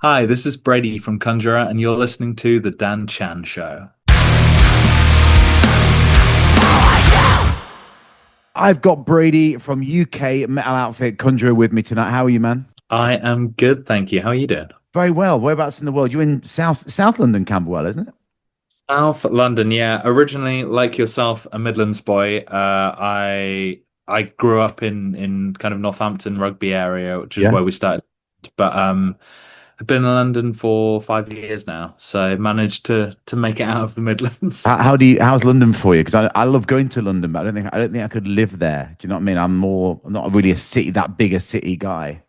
Hi, this is Brady from Conjurer, and you're listening to The Dan Chan Show. I've got Brady from UK metal outfit Conjurer with me tonight. How are you, man? I am good, thank you. How are you doing? Very well. Whereabouts in the world? You're in South London, Camberwell, isn't it? South London, yeah. Originally, like yourself, a Midlands boy. I grew up in kind of Northampton rugby area, which is Yeah. where we started. But I've been in London for 5 years now, so I managed to make it out of the Midlands. How's London for you? Because I love going to London, but I don't think I could live there. Do you know what I mean? I'm not really a city that big a city guy.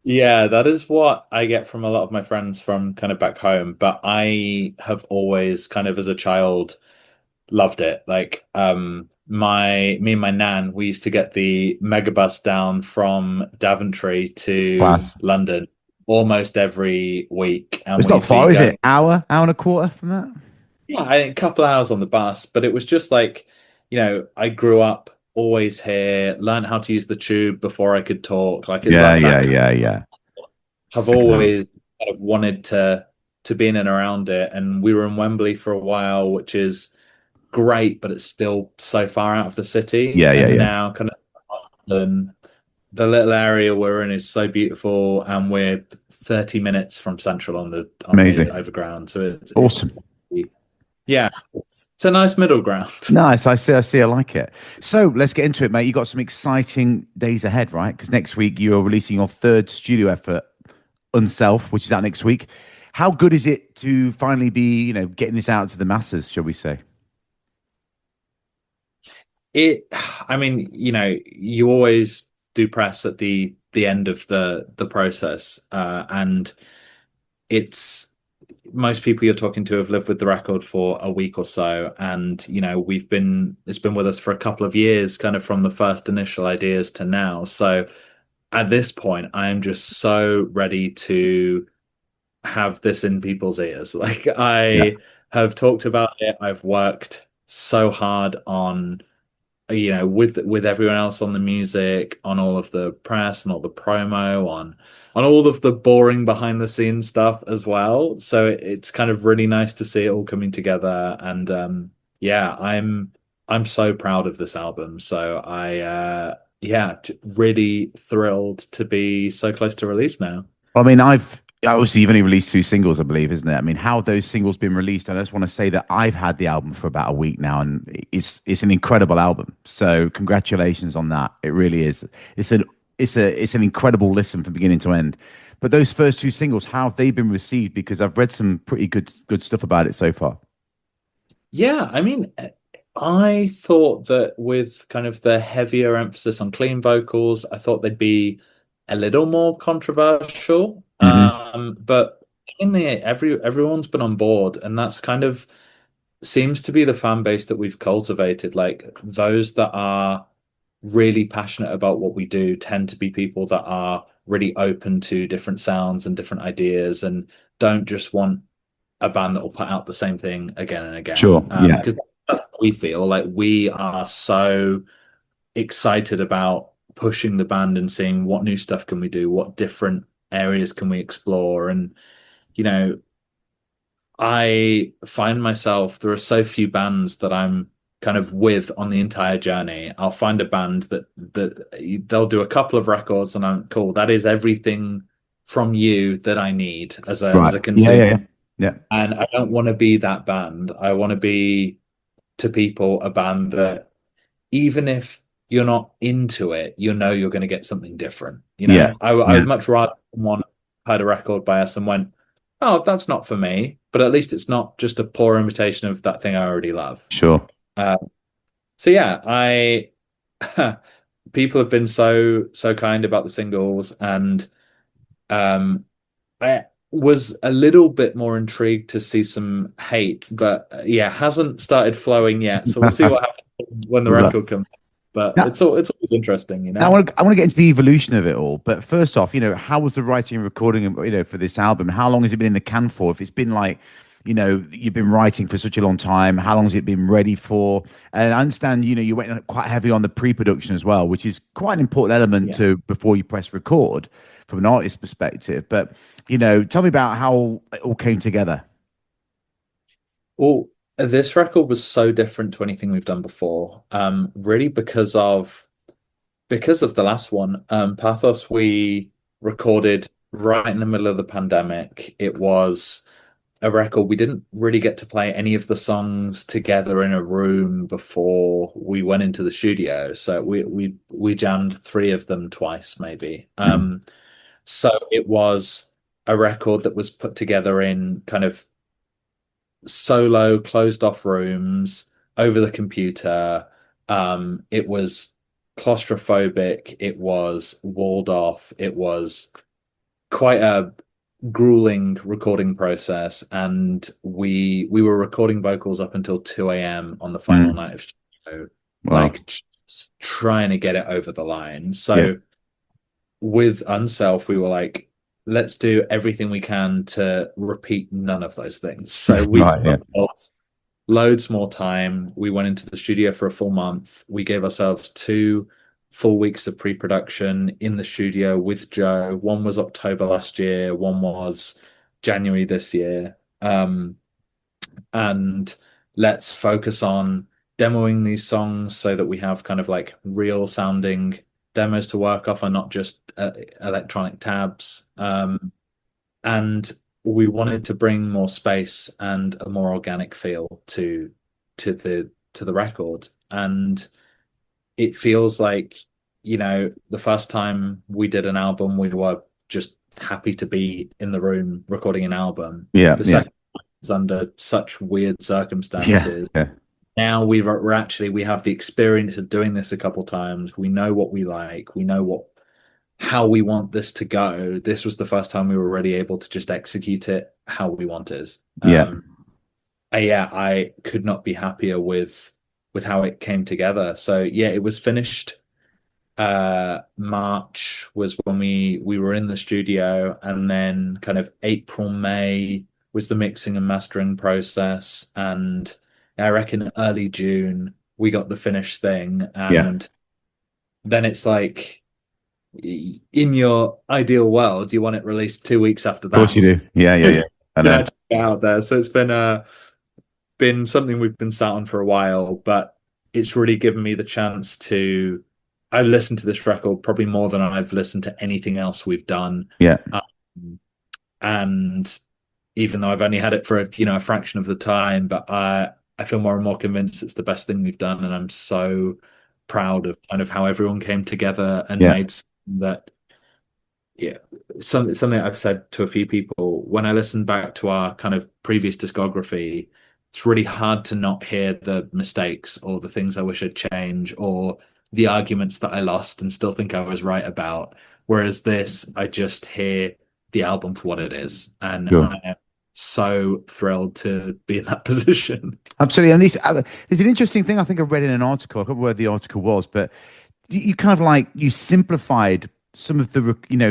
Yeah, that is what I get from a lot of my friends from kind of back home. But I have always kind of as a child loved it. Like me and my nan, we used to get the megabus down from Daventry to Class. London almost every week. And It's not we'd be far, is going, it? Hour and a quarter from that? yeah, I think a couple of hours on the bus, but it was just like, I grew up always here, learned how to use the tube before I could talk. Like it's Yeah, like yeah, that yeah, yeah. have Secondhand. always kind of wanted to be in and around it. And we were in Wembley for a while, which is great, but it's still so far out of the city. Yeah, yeah, And yeah. now kind of the little area we're in is so beautiful, and we're 30 minutes from Central on the Amazing. overground. So it's Awesome. yeah, it's a nice middle ground. Nice. I see. I like it. So let's get into it, mate. You got some exciting days ahead, right? Because next week you're releasing your third studio effort, Unself, which is out next week. How good is it to finally be, getting this out to the masses, shall we say? It, I mean, you always do press at the end of the process, and it's most people you're talking to have lived with the record for a week or so, and it's been with us for a couple of years, kind of from the first initial ideas to now. So at this point, I am just so ready to have this in people's ears. Like Yeah. I have talked about it, I've worked so hard on with everyone else on the music, on all of the press and all the promo, on all of the boring behind the scenes stuff as well. So it's kind of really nice to see it all coming together. And yeah, I'm so proud of this album. So really thrilled to be so close to release now. I mean, I've obviously you've only released two singles, I believe, isn't it? I mean, how have those singles been released? I just want to say that I've had the album for about a week now, and it's an incredible album. So congratulations on that. It really is. It's an it's an incredible listen from beginning to end. But those first two singles, how have they been received? Because I've read some pretty good stuff about it so far. Yeah, I mean, I thought that with kind of the heavier emphasis on clean vocals, I thought they'd be a little more controversial. Hmm. But in the everyone's been on board, and that's kind of seems to be the fan base that we've cultivated. Like those that are really passionate about what we do tend to be people that are really open to different sounds and different ideas and don't just want a band that will put out the same thing again and again. Sure. Yeah. Because that's what we feel like we are so excited about pushing the band and seeing what new stuff can we do, what different areas can we explore. And, you know, I find myself, there are so few bands that I'm kind of with on the entire journey. I'll find a band that they'll do a couple of records and I'm cool. That is everything from you that I need as Right. a Yeah. consumer. Yeah. Yeah. Yeah. And I don't want to be that band. I want to be to people a band that even if you're not into it, you're going to get something different. Yeah. I Yeah. would much rather someone heard a record by us and went, "Oh, that's not for me," but at least it's not just a poor imitation of that thing I already love. Sure. Uh, so yeah, I people have been so kind about the singles, and um, I was a little bit more intrigued to see some hate, but yeah, hasn't started flowing yet. So we'll see what happens when the Love record comes. But that. it's always interesting, Now, I want to get into the evolution of it all, but first off, how was the writing and recording, for this album? How long has it been in the can for? If it's been like you've been writing for such a long time. How long has it been ready for? And I understand, you went quite heavy on the pre-production as well, which is quite an important element Yeah. to before you press record from an artist perspective. But, tell me about how it all came together. Well, this record was so different to anything we've done before. Really because of the last one. Pathos we recorded right in the middle of the pandemic. It was a record. We didn't really get to play any of the songs together in a room before we went into the studio. So we jammed three of them twice, maybe. Mhm. So it was a record that was put together in kind of solo, closed off rooms over the computer. It was claustrophobic. It was walled off. It was quite a grueling recording process, and we were recording vocals up until 2 a.m. on the final Mm. night of show, Wow. like just trying to get it over the line. Yeah. So with Unself, we were like, let's do everything we can to repeat none of those things. So we Right. gave Yeah. ourselves loads more time. We went into the studio for a full month. We gave ourselves 2 full weeks of pre-production in the studio with Joe. One was October last year, one was January this year. And let's focus on demoing these songs so that we have kind of like real sounding demos to work off and not just electronic tabs. And we wanted to bring more space and a more organic feel to the record. And it feels like, the first time we did an album, we were just happy to be in the room recording an album. Yeah. The Yeah. second was under such weird Yeah. circumstances. Yeah. Now we have the experience of doing this a couple times. We know what we like. We know how we want this to go. This was the first time we were really able to just execute it how we wanted. Yeah. Yeah, I could not be happier with how it came together. So yeah, it was finished. March was when we were in the studio, and then kind of April, May was the mixing and mastering process, and I reckon early June we got the finished thing, Yeah. and then it's like in your ideal world, you want it released 2 weeks after Of course you that. do. Yeah. Yeah. Yeah. I You know. know, get out there. So it's been something we've been sat on for a while, but it's really given me the chance to. I've listened to this record probably more than I've listened to anything else we've done. Yeah. Um, and even though I've only had it for a fraction of the time, but I feel more and more convinced it's the best thing we've done, and I'm so proud of kind of how everyone came together and Yeah. made that. Yeah, something I've said to a few people when I listen back to our kind of previous discography, it's really hard to not hear the mistakes or the things I wish I'd change or the arguments that I lost and still think I was right about. Whereas this, I just hear the album for what it is, and Sure. I am so thrilled to be in that position. Absolutely. And there's an interesting thing I think I read in an article. I can't remember where the article was, but you kind of like you simplified some of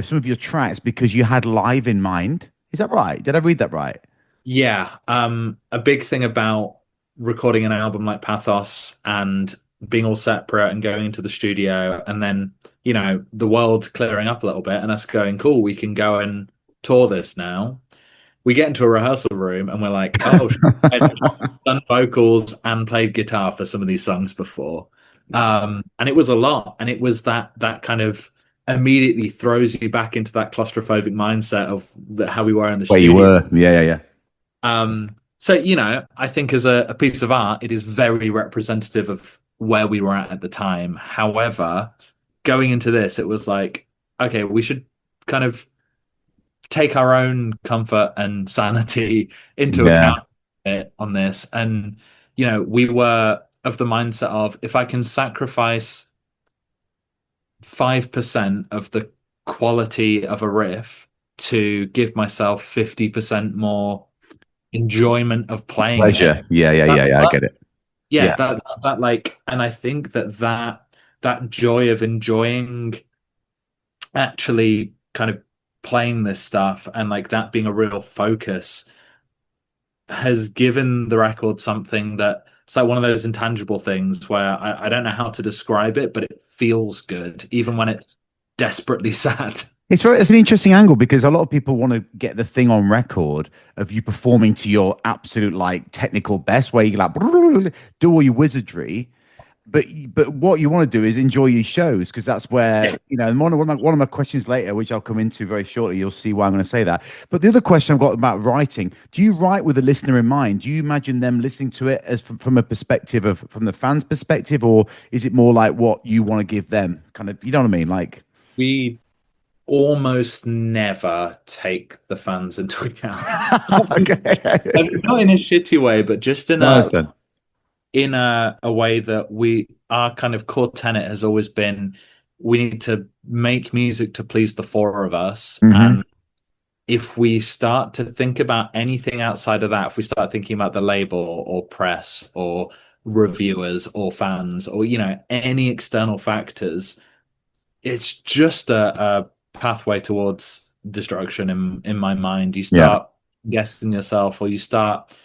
some of your tracks because you had live in mind. Is that right? Did I read that right? Yeah, a big thing about recording an album like Pathos and being all separate and going into the studio and then, the world clearing up a little bit and us going, cool, we can go and tour this now. We get into a rehearsal room and we're like, oh, I've done vocals and played guitar for some of these songs before. And it was a lot. And it was that kind of immediately throws you back into that claustrophobic mindset of how we were in the Where you studio. were. Yeah. Yeah. Yeah. So, I think as a piece of art, it is very representative of where we were at the time. However, going into this, it was like, okay, we should kind of take our own comfort and sanity into Yeah. account on this. And, we were of the mindset of if I can sacrifice 5% of the quality of a riff to give myself 50% more enjoyment of playing Pleasure. it. Yeah. Yeah. That, Yeah. Yeah. I that get it. yeah, Yeah. that like, and I think that joy of enjoying actually kind of playing this stuff and like that being a real focus has given the record something that it's like one of those intangible things where I don't know how to describe it, but it feels good, even when it's desperately sad. It's an interesting angle because a lot of people want to get the thing on record of you performing to your absolute like technical best, where you like do all your wizardry, but what you want to do is enjoy your shows because that's Yeah. where and one of my questions later, which I'll come into very shortly, you'll see why I'm going to say that. But the other question I've got about writing: do you write with the listener in mind? Do you imagine them listening to it as from a perspective of from the fans' perspective, or is it more like what you want to give them? Kind of, you know what I mean? Like, We almost never take the fans into account. okay, And not in a shitty way, but just no, I understand. in a way that our kind of core tenet has always been we need to make music to please the four of us. Hmm. And if we start to think about anything outside of that, if we start thinking about the label or press or reviewers or fans or, any external factors, it's just a pathway towards destruction in my mind. You Yeah, start guessing yourself, or you start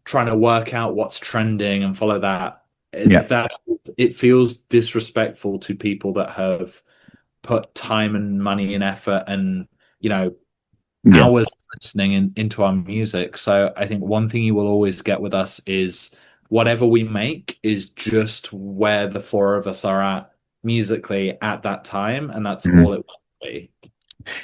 trying to work out what's trending and follow that. yeah, That it feels disrespectful to people that have put time and money and effort and you know yeah. hours listening into our music. So I think one thing you will always get with us is whatever we make is just where the four of us are at musically at that time, and that's all Mhm. it will be.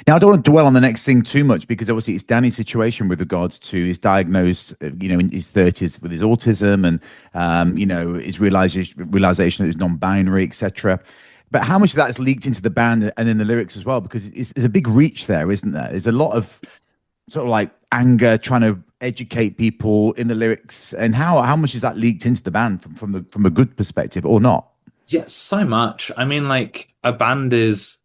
Now, I don't want to dwell on the next thing too much because obviously it's Danny's situation with regards to his diagnosed, in his 30s with his autism and, his realization that he's non-binary, etc. But how much of that is leaked into the band and in the lyrics as well? Because it's a big reach there, isn't there? There's a lot of sort of like anger trying to educate people in the lyrics, and how much is that leaked into the band from a good perspective or not? Yeah, so much. I mean, like a band is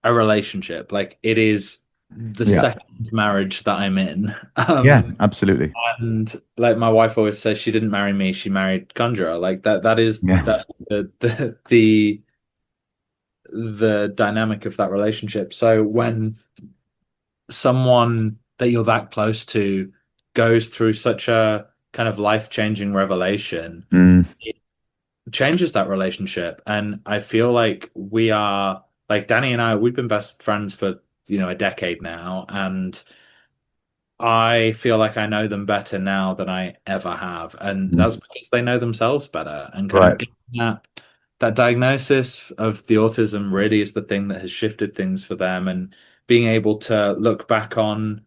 a relationship. Like it is the Yeah. second marriage that I'm in. Yeah, absolutely. And like my wife always says, she didn't marry me, she married Conjurer. Like that is Yeah. that the dynamic of that relationship. So when someone that you're that close to goes through such a kind of life-changing revelation, Mm, it changes that relationship. And I feel like we are like Danny and I, we've been best friends for, a decade now. And I feel like I know them better now than I ever have. And mm. that's because they know themselves better and kind of Right. getting that diagnosis of the autism really is the thing that has shifted things for them and being able to look back on,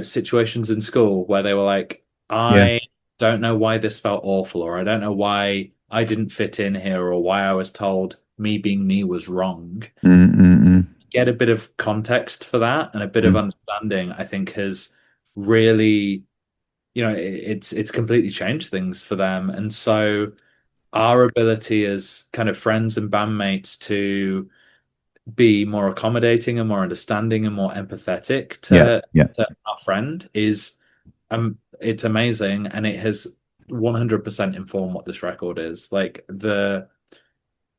situations in school where they were like, Yeah. I don't know why this felt awful, or I don't know why I didn't fit in here, or why I was told me being me was wrong. Mm, mm, mm, Get a bit of context for that and a bit of mm. understanding, I think has really, it's completely changed things for them. And so our ability as kind of friends and bandmates to be more accommodating and more understanding and more empathetic Yeah. Yeah. to our friend is it's amazing, and it has 100% informed what this record is. Like the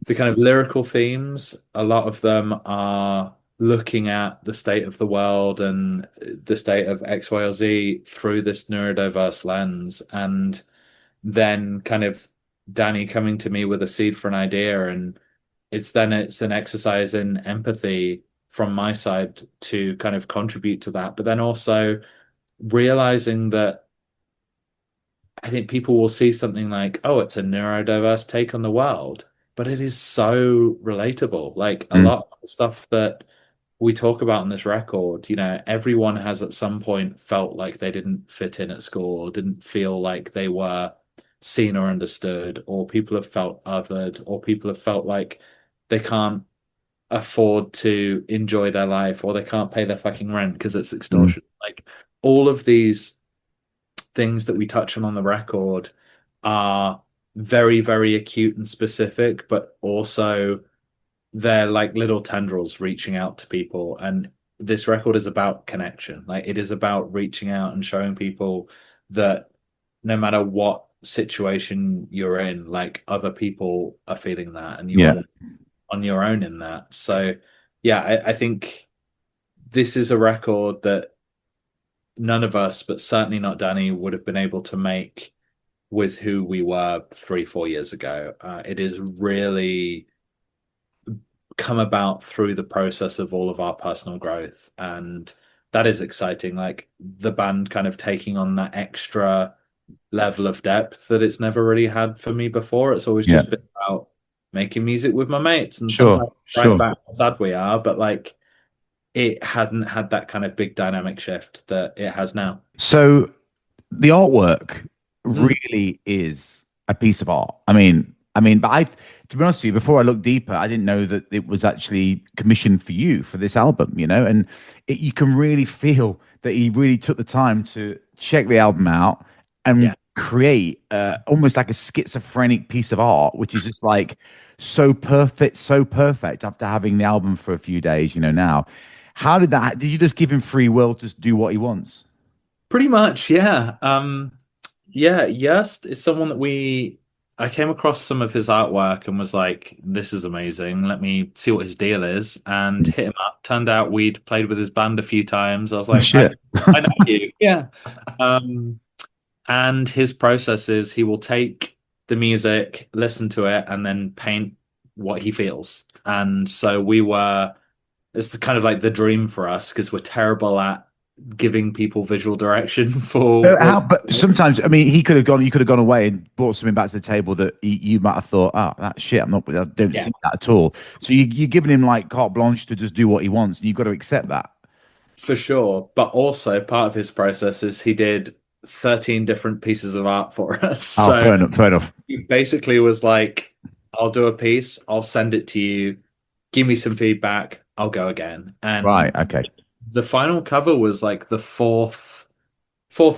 kind of lyrical themes, a lot of them are looking at the state of the world and the state of X, Y, or Z through this neurodiverse lens. And then kind of Danny coming to me with a seed for an idea. And it's an exercise in empathy from my side to kind of contribute to that. But then also realizing that I think people will see something like, oh, it's a neurodiverse take on the world, but it is so relatable. Like a Mm, lot of the stuff that we talk about on this record, everyone has at some point felt like they didn't fit in at school or didn't feel like they were seen or understood, or people have felt othered, or people have felt like they can't afford to enjoy their life or they can't pay their fucking rent because it's mm. extortion. Like all of these things that we touch on the record are very, very acute and specific, but also they're like little tendrils reaching out to people. And this record is about connection. Like it is about reaching out and showing people that no matter what situation you're in, like other people are feeling that and you are Yeah. not on your own in that. So yeah, I think this is a record that none of us, but certainly not Danny, would have been able to make with who we were 3, 4 years ago. It is really come about through the process of all of our personal growth. And that is exciting. Like the band kind of taking on that extra level of depth that it's never really had for me before. It's always Yeah. just been about making music with my mates and Sure. sometimes write Sure. about how sad we are, but like it hadn't had that kind of big dynamic shift that it has now. So the artwork Mm, really is a piece of art. But to be honest with you, before I looked deeper, I didn't know that it was actually commissioned for you for this album, and you can really feel that he really took the time to check the album out and yeah. create almost like a schizophrenic piece of art, which is just like so perfect after having the album for a few days, now. Did you just give him free will to just do what he wants? Pretty much, yeah. Yeah, Yost is someone that I came across some of his artwork and was like, this is amazing. Let me see what his deal is and hit him up. Turned out we'd played with his band a few times. I was Oh, like, shit. I know you. Yeah. Um, and his process is he will take the music, listen to it, and then paint what he feels. And so it's the kind of like the dream for us because we're terrible at giving people visual direction for what. But sometimes, he could have gone. You could have gone away and brought something back to the table that you might have thought, "Oh, that shit. I don't Yeah, see that at all." So you're giving him like carte blanche to just do what he wants, and you've got to accept that. for sure. But also part of his process is he did 13 different pieces of art for us. Oh, So fair enough. Fair enough. he basically was like, I'll do a piece, I'll send it to you, give me some feedback, I'll go again. Right. And Okay. the final cover was like the fourth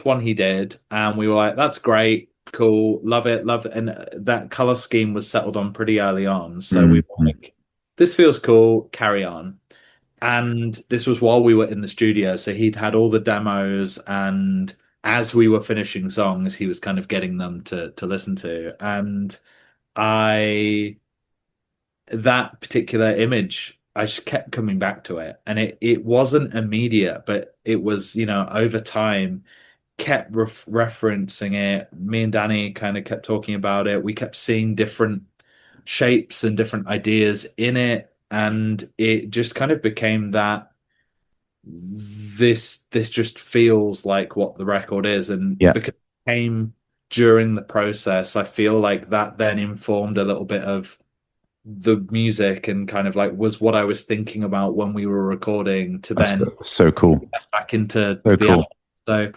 one he did, and we were like, that's great, cool, love it, love it. And that color scheme was settled on pretty early on. So we were Mm. like, this feels cool, carry on. And this was while we were in the studio. So he'd had all the demos, and as we were finishing songs, he was kind of getting them to listen to. And I that particular image, I just kept coming back to it. And it wasn't immediate, but it was, over time, kept referencing it. Me and Danny kind of kept talking about it. We kept seeing different shapes and different ideas in it. And it just kind of became that this just feels like what the record is. And Yeah. because it came during the process, I feel like that then informed a little bit of the music and kind of like was what I was thinking about when we were recording to That's then so cool. get back into So the album. cool. So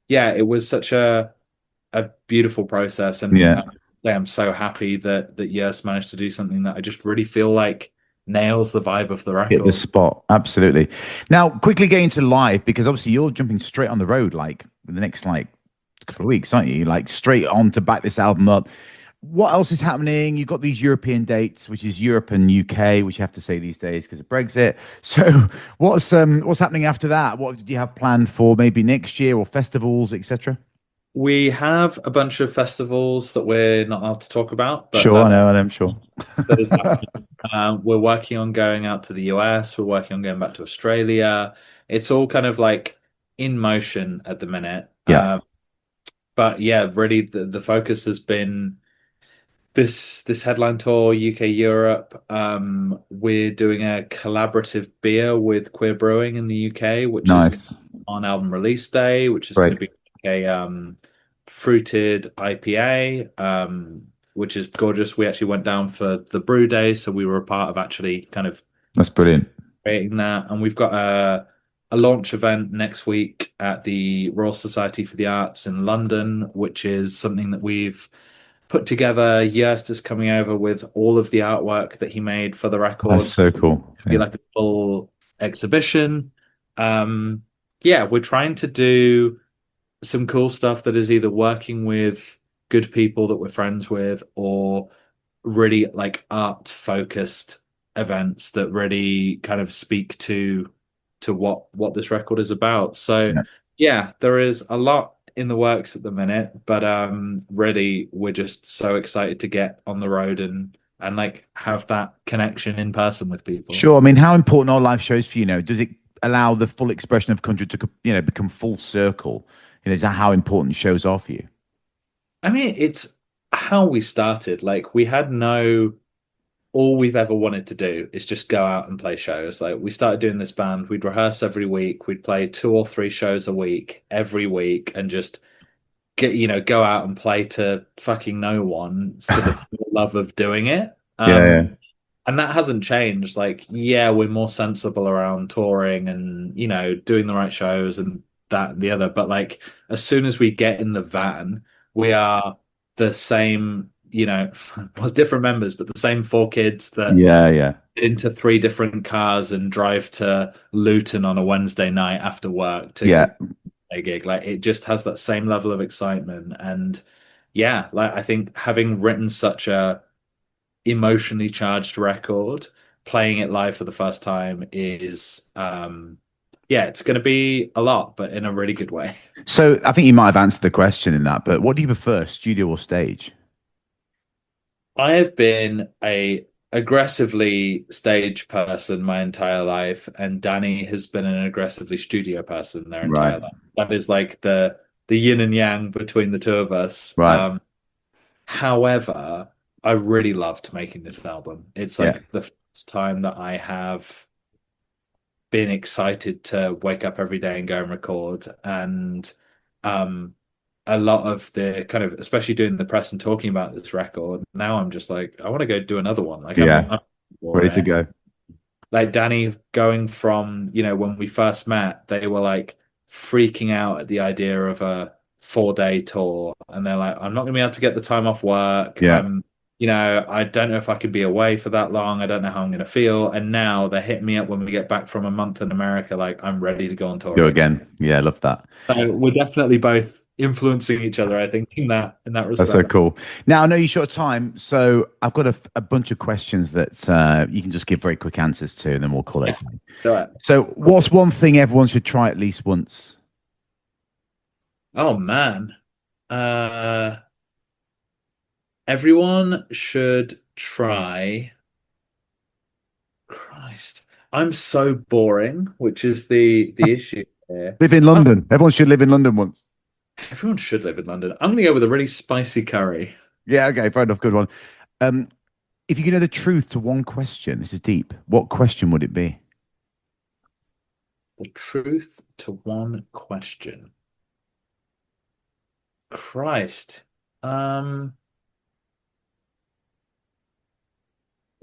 yeah, it was such a beautiful process, and Yeah. I'm so happy that Yes managed to do something that I just really feel like nails the vibe of the Hit the record. spot. Absolutely. Now, quickly getting to live because obviously you're jumping straight on the road like in the next like couple of weeks, aren't you? Like straight on to back this album up. What else is happening? You've got these European dates, which is Europe and UK, which you have to say these days because of Brexit. So, what's happening after that? What did you have planned for maybe next year or festivals, etc.? We have a bunch of festivals that we're not allowed to talk about, but Sure, I know, I'm sure. that is happening. We're working on going out to the US. We're working on going back to Australia. It's all kind of like in motion at the minute. Yeah, But yeah, really the focus has been this headline tour, UK, Europe. We're doing a collaborative beer with Queer Brewing in the UK, which is nice, on album release day, which is going great. to be a fruited IPA, which is gorgeous. We actually went down for the brew day, so we were a part of actually kind of That's brilliant. creating that. And we've got a launch event next week at the Royal Society for the Arts in London, which is something that we've put together. Yerst is coming over with all of the artwork that he made for the That's record. so cool. Be Yeah, like a full exhibition. Um, yeah, we're trying to do some cool stuff that is either working with good people that we're friends with or really like art focused events that really kind of speak to what this record is about. So yeah. yeah, there is a lot in the works at the minute, but really we're just so excited to get on the road and like have that connection in person with people. Sure. I mean, how important are live shows for you? Does it? allow the full expression of Conjurer to, become full circle? Is that how important shows are for you? I mean, it's how we started. Like, we had no, all we've ever wanted to do is just go out and play shows. Like, we started doing this band, we'd rehearse every week, we'd play 2 or 3 shows a week, every week, and just go out and play to fucking no one for the love of doing it. Yeah, yeah, And that hasn't changed. Like, yeah, we're more sensible around touring and, doing the right shows and that and the other. But like, as soon as we get in the van, we are the same, well, different members, but the same 4 kids that yeah, yeah, get into 3 different cars and drive to Luton on a Wednesday night after work to yeah. a gig. Like, it just has that same level of excitement. And yeah, like, I think having written such a emotionally charged record, playing it live for the first time is yeah, it's going to be a lot, but in a really good way. So I think you might have answered the question in that, but what do you prefer, studio or stage? I have been a aggressively stage person my entire life, and Danny has been an aggressively studio person their Right, entire life. That is like the yin and yang between the two of us. right. However, I really loved making this album. It's Yeah, like the first time that I have been excited to wake up every day and go and record. And um, a lot of the kind of, especially doing the press and talking about this record, now I'm just like, I want to go do another one. Like yeah. I'm for Ready to it. go. Like Danny going from, when we first met, they were like freaking out at the idea of a 4-day tour. And they're like, I'm not gonna be able to get the time off work. Yeah, I don't know if I could be away for that long. I don't know how I'm gonna feel. And now they're hitting me up when we get back from a month in America, like I'm ready to go on tour go again. again. Yeah, I love that. So we're definitely both influencing each other, I think, in that That's so respect. cool. Now, I know you're short of time, so I've got a bunch of questions that you can just give very quick answers to, and then we'll call it. Yeah. Do it. So, what's one thing everyone should try at least once? Oh man. Uh Everyone should try. Christ, I'm so boring, which is the issue here. Live in Oh, London. Everyone should live in London once. everyone should live in London. I'm gonna go with a really spicy curry. Yeah, okay, fair enough. Good one. Um, if you could know the truth to one question, this is deep. What question would it be? The truth to one question. Christ. Um.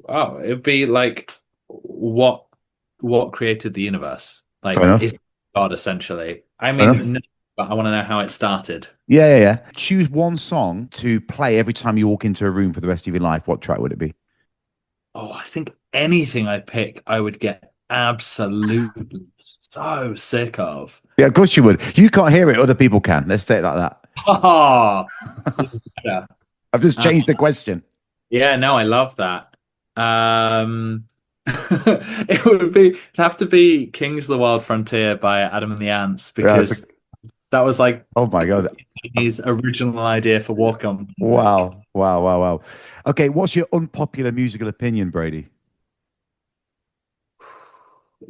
Oh, it'd be like what created the universe? Fair Like, enough. is God essentially? I Fair enough. mean, no, but I want to know how it started. Yeah, yeah, yeah. Choose one song to play every time you walk into a room for the rest of your life. What track would it be? Oh, I think anything I pick, I would get absolutely so sick of. Yeah, of course you would. You can't hear it, other people can. Let's say it like that. Oh, yeah. I've just Uh, changed the question. yeah, no, I love that. It'd have to be King's the Wild Frontier by Adam and the Ants Yeah, because that was like oh my God. his original idea for Walk On Music. Wow. Wow. Wow. Wow. Okay. What's your unpopular musical opinion, Brady?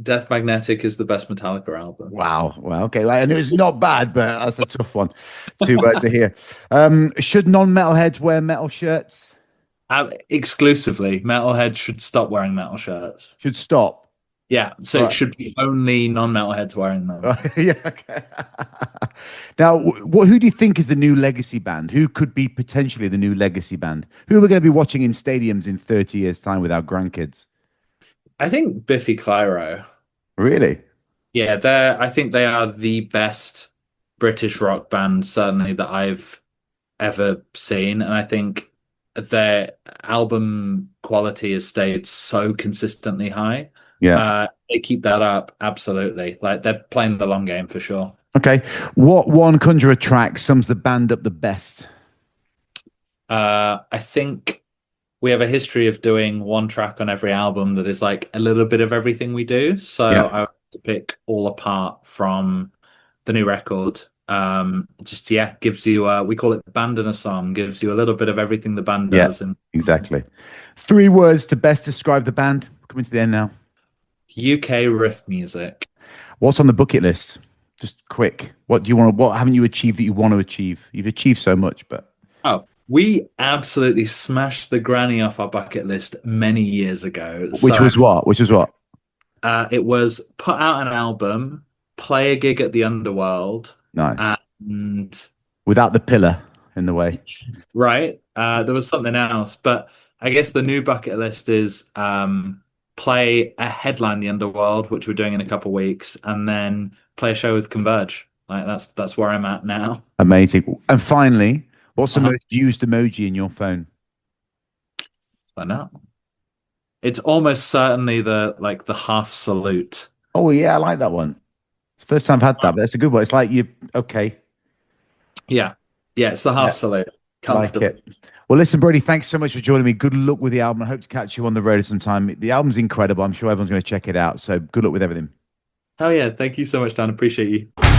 Death Magnetic is the best Metallica album. Wow. Well, okay. Well, and it was not bad, but that's a tough one to hear. Should non-metalheads wear metal shirts? Exclusively, metalheads should stop wearing metal shirts. Should stop. Yeah, so it Right. should be only non-metalheads wearing them. Yeah. Okay. Now, who do you think is the new legacy band? Who could be potentially the new legacy band? Who are we going to be watching in stadiums in 30 years' time with our grandkids? I think Biffy Clyro. Really? Yeah, I think they are the best British rock band certainly that I've ever seen, and I think their album quality has stayed so consistently high. Yeah. They keep that up, absolutely. Like they're playing the long game for sure. Okay. What one Conjurer track sums the band up the best? I think we have a history of doing one track on every album that is like a little bit of everything we do. So Yeah. I have to pick All Apart from the new record. Just yeah, gives you we call it band in a song, gives you a little bit of everything the band Yeah. does. And Exactly. 3 words to best describe the band. Coming to the end now. UK riff music. What's on the bucket list? Just quick. What do you want to, what haven't you achieved that you want to achieve? You've achieved so much, but Oh, we absolutely smashed the granny off our bucket list many years ago. which So was what? Which was what? it was put out an album, play a gig at the Underworld, Nice. and Without the pillar in the way. right, there was something else, but I guess the new bucket list is play a headline the Underworld, which we're doing in a couple of weeks, and then play a show with Converge. Like that's where I'm at now. Amazing. And finally, what's the Uh-huh. most used emoji in your phone? I know. It's almost certainly the half salute. Oh yeah, I like that one. It's the first time I've had that, but it's a good one. It's like you okay. Yeah. Yeah, it's the half Yeah, salute. like Comfortable. it. Well, listen, Brady, thanks so much for joining me. Good luck with the album. I hope to catch you on the road sometime. The album's incredible. I'm sure everyone's going to check it out. So good luck with everything. Oh yeah, thank you so much, Dan. Appreciate you.